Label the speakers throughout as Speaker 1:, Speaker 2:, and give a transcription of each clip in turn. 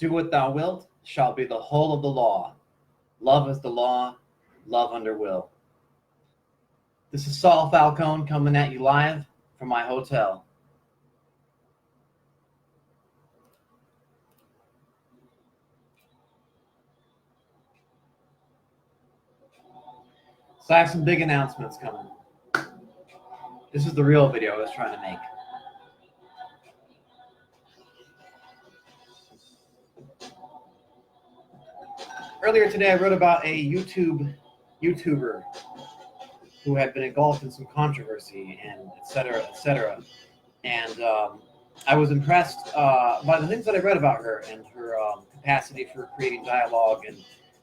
Speaker 1: Do what thou wilt shall be the whole of the law. Love is the law, love under will. This is Saul Falcone coming at you live from my hotel. So I have some big announcements coming. This is the real video I was trying to make. Earlier today, I wrote about a YouTuber who had been engulfed in some controversy and et cetera, et cetera. And I was impressed by the things that I read about her and her capacity for creating dialogue and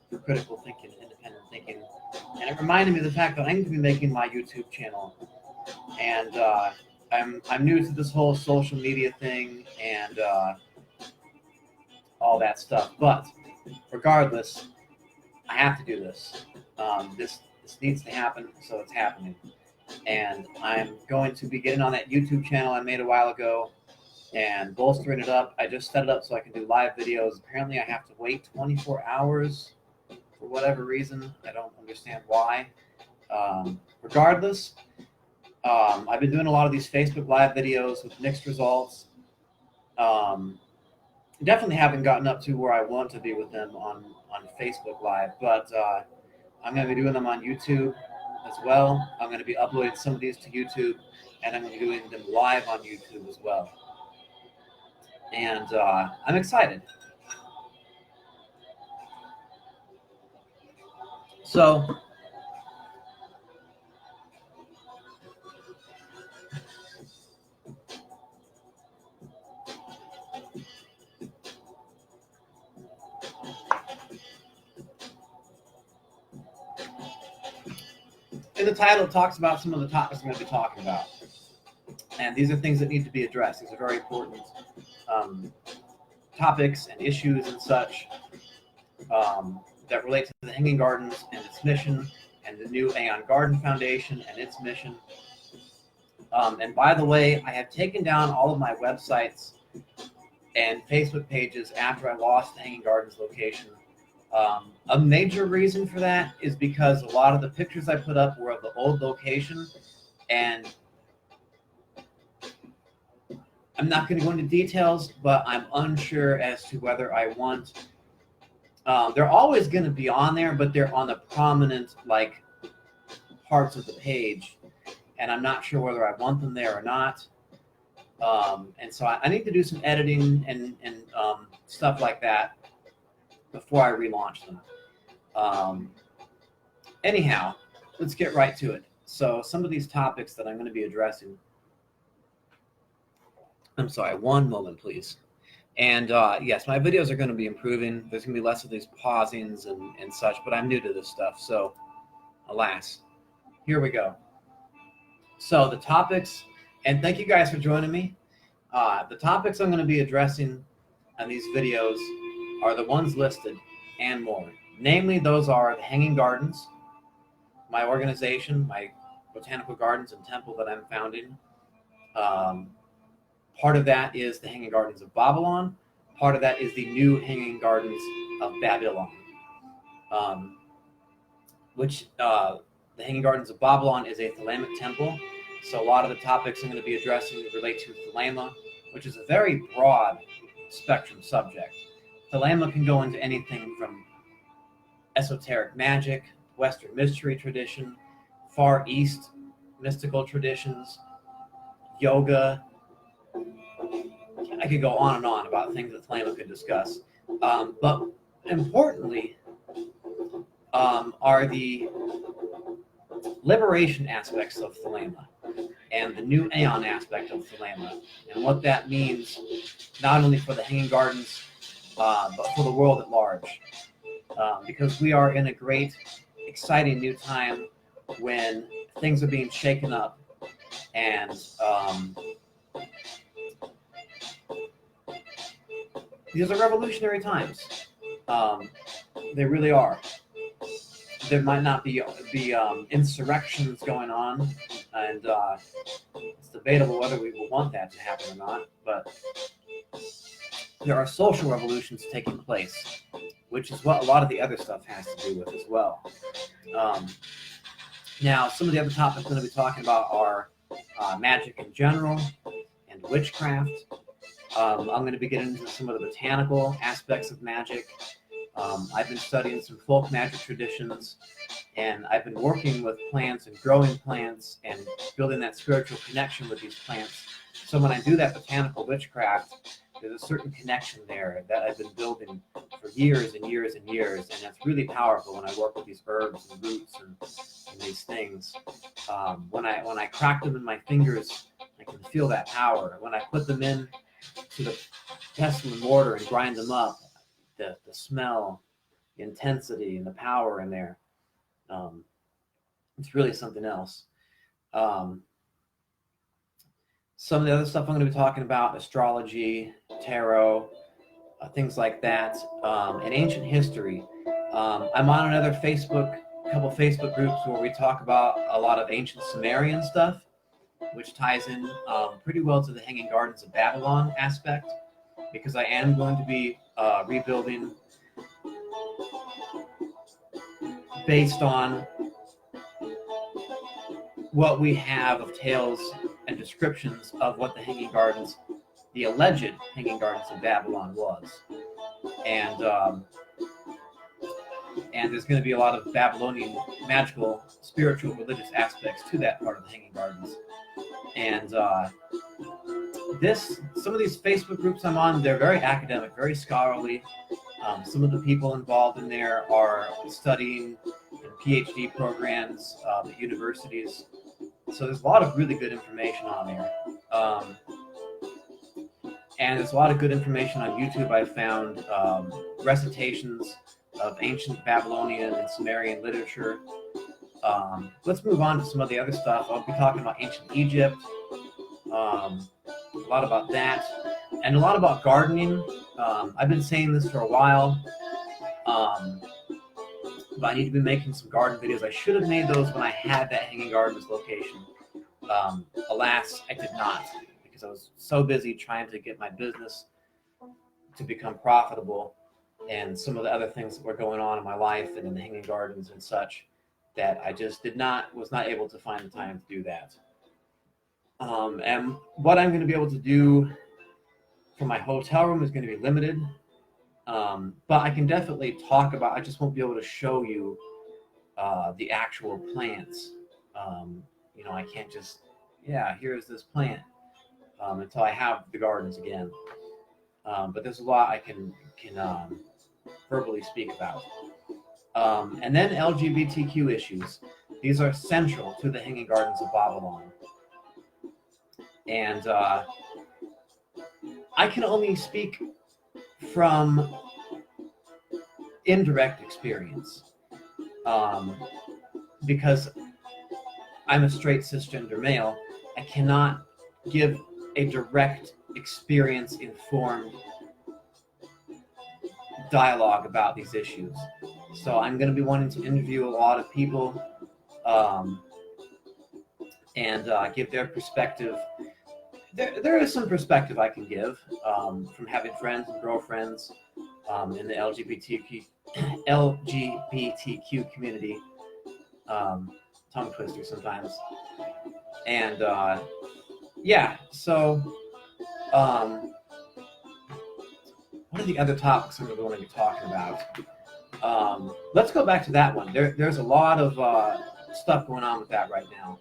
Speaker 1: for critical thinking, independent thinking. And it reminded me of the fact that I'm going to be making my YouTube channel. And I'm new to this whole social media thing and all that stuff. But regardless, I have to do this. This needs to happen, so it's happening. And I'm going to be getting on that YouTube channel I made a while ago and bolstering it up. I just set it up so I can do live videos. Apparently I have to wait 24 hours for whatever reason. I don't understand why. Regardless, I've been doing a lot of these Facebook Live videos with mixed results. Definitely haven't gotten up to where I want to be with them on Facebook Live, but I'm going to be doing them on YouTube as well. I'm going to be uploading some of these to YouTube, and I'm going to be doing them live on YouTube as well. And I'm excited. So, in the title, it talks about some of the topics I'm going to be talking about. And these are things that need to be addressed. These are very important topics and issues and such that relate to the Hanging Gardens and its mission, and the new Aeon Garden Foundation and its mission. And by the way, I have taken down all of my websites and Facebook pages after I lost the Hanging Gardens location. A major reason for that is because a lot of the pictures I put up were of the old location, and I'm not going to go into details, but I'm unsure as to whether I want. They're always going to be on there, but they're on the prominent parts of the page, and I'm not sure whether I want them there or not. And so I need to do some editing and stuff like that before I relaunch them. Anyhow, let's get right to it. So some of these topics that I'm going to be addressing. I'm sorry, one moment, please. And yes, my videos are going to be improving. There's going to be less of these pausings and such, but I'm new to this stuff. So alas, here we go. So the topics, and thank you guys for joining me. The topics I'm going to be addressing on these videos are the ones listed and more. Namely, those are the Hanging Gardens, my organization, my botanical gardens and temple that I'm founding. Part of that is the Hanging Gardens of Babylon. Part of that is the new Hanging Gardens of Babylon, which the Hanging Gardens of Babylon is a Thelemic temple. So a lot of the topics I'm going to be addressing relate to Thelema, which is a very broad spectrum subject. Thelema can go into anything from esoteric magic, Western mystery tradition, Far East mystical traditions, yoga. I could go on and on about things that Thelema could discuss. But importantly are the liberation aspects of Thelema and the new Aeon aspect of Thelema, and what that means not only for the Hanging Gardens, but for the world at large. Because we are in a great, exciting new time when things are being shaken up, and these are revolutionary times. They really are. There might not be insurrections going on, and it's debatable whether we will want that to happen or not. But there are social revolutions taking place, which is what a lot of the other stuff has to do with as well. Now, some of the other topics I'm going to be talking about are magic in general and witchcraft. I'm going to be getting into some of the botanical aspects of magic. I've been studying some folk magic traditions, and I've been working with plants and growing plants and building that spiritual connection with these plants. So when I do that botanical witchcraft, there's a certain connection there that I've been building for years and years and years, and that's really powerful when I work with these herbs and roots and these things. When I crack them in my fingers, I can feel that power. When I put them in to the pestle and mortar and grind them up, the smell, the intensity, and the power in there, it's really something else. Some of the other stuff I'm going to be talking about, astrology, tarot, things like that, and ancient history. I'm on another couple Facebook groups where we talk about a lot of ancient Sumerian stuff, which ties in pretty well to the Hanging Gardens of Babylon aspect, because I am going to be rebuilding based on what we have of tales and descriptions of what the Hanging Gardens, the alleged Hanging Gardens of Babylon was. And there's going to be a lot of Babylonian magical, spiritual, religious aspects to that part of the Hanging Gardens. And some of these Facebook groups I'm on, they're very academic, very scholarly. Some of the people involved in there are studying in PhD programs at universities. So there's a lot of really good information on there. And there's a lot of good information on YouTube. I found recitations of ancient Babylonian and Sumerian literature. Let's move on to some of the other stuff. I'll be talking about ancient Egypt, a lot about that, and a lot about gardening. I've been saying this for a while, but I need to be making some garden videos. I should have made those when I had that Hanging Gardens location. Alas, I did not, because I was so busy trying to get my business to become profitable and some of the other things that were going on in my life and in the Hanging Gardens and such, that I just was not able to find the time to do that. And what I'm going to be able to do for my hotel room is going to be limited. But I can definitely talk about, I just won't be able to show you the actual plants. I can't just, here's this plant until I have the gardens again. But there's a lot I can verbally speak about. And then LGBTQ issues. These are central to the Hanging Gardens of Babylon. And I can only speak from indirect experience, because I'm a straight cisgender male. I cannot give a direct experience-informed dialogue about these issues. So I'm going to be wanting to interview a lot of people and give their perspective. There is some perspective I can give from having friends and girlfriends in the LGBTQ community. Tongue twister sometimes. And so what are the other topics we're going to be talking about? Let's go back to that one. There's a lot of stuff going on with that right now.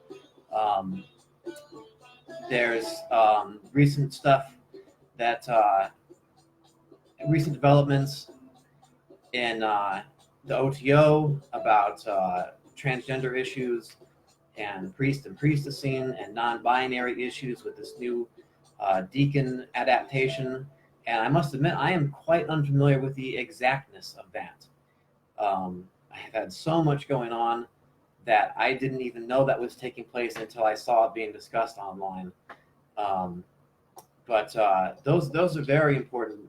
Speaker 1: There's recent stuff that recent developments in the OTO about transgender issues and priest and priestessing and non-binary issues with this new deacon adaptation. And I must admit, I am quite unfamiliar with the exactness of that. I have had so much going on that I didn't even know that was taking place until I saw it being discussed online. But those are very important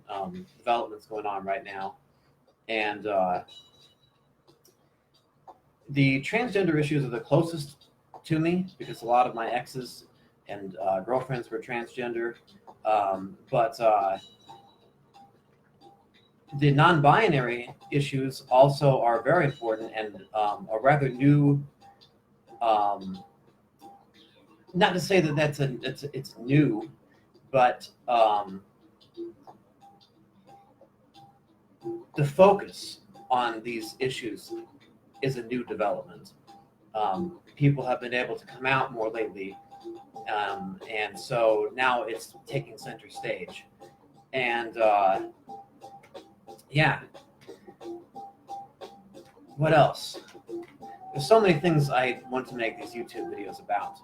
Speaker 1: developments going on right now. And the transgender issues are the closest to me because a lot of my exes and girlfriends were transgender. But the non-binary issues also are very important and a rather new. Not to say that it's new, but the focus on these issues is a new development. People have been able to come out more lately, and so now it's taking center stage. And yeah, what else? There's so many things I want to make these YouTube videos about.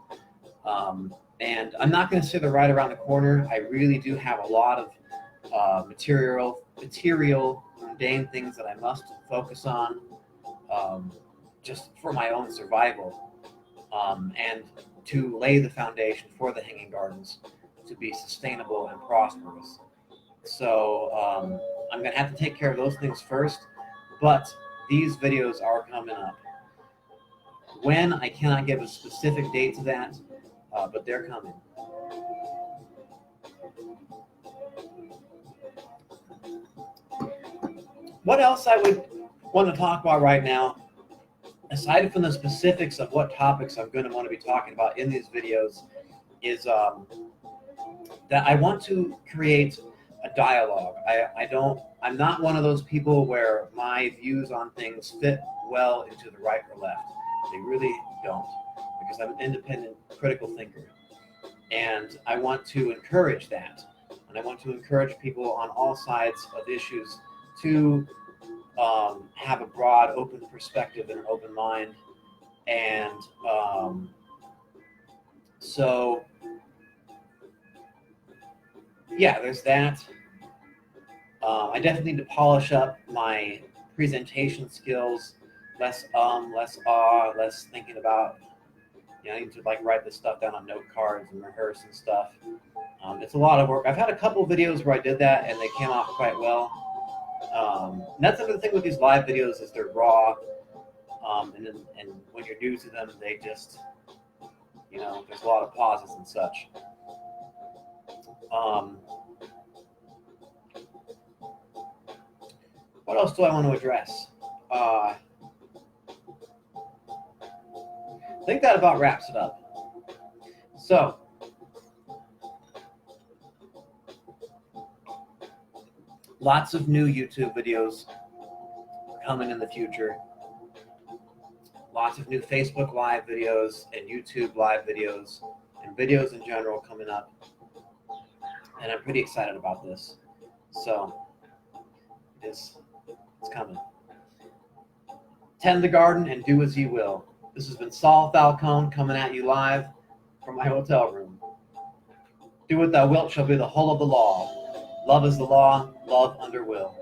Speaker 1: And I'm not going to say they're right around the corner. I really do have a lot of material, mundane things that I must focus on just for my own survival and to lay the foundation for the hanging gardens to be sustainable and prosperous. So I'm going to have to take care of those things first, but these videos are coming up. When, I cannot give a specific date to that, but they're coming. What else I would want to talk about right now, aside from the specifics of what topics I'm going to want to be talking about in these videos, is that I want to create a dialogue. I'm not one of those people where my views on things fit well into the right or left. They really don't, because I'm an independent, critical thinker. And I want to encourage that. And I want to encourage people on all sides of issues to have a broad, open perspective and an open mind. And so, yeah, there's that. I definitely need to polish up my presentation skills. Less less less thinking about, I need to like write this stuff down on note cards and rehearse and stuff. It's a lot of work. I've had a couple videos where I did that and they came off quite well. And that's another thing with these live videos is they're raw. And when you're new to them, they just, there's a lot of pauses and such. What else do I want to address? I think that about wraps it up. So, lots of new YouTube videos coming in the future. Lots of new Facebook Live videos and YouTube Live videos and videos in general coming up. And I'm pretty excited about this. So, it's coming. Tend the garden and do as ye will. This has been Saul Falcone coming at you live from my hotel room. Do what thou wilt shall be the whole of the law. Love is the law, love under will.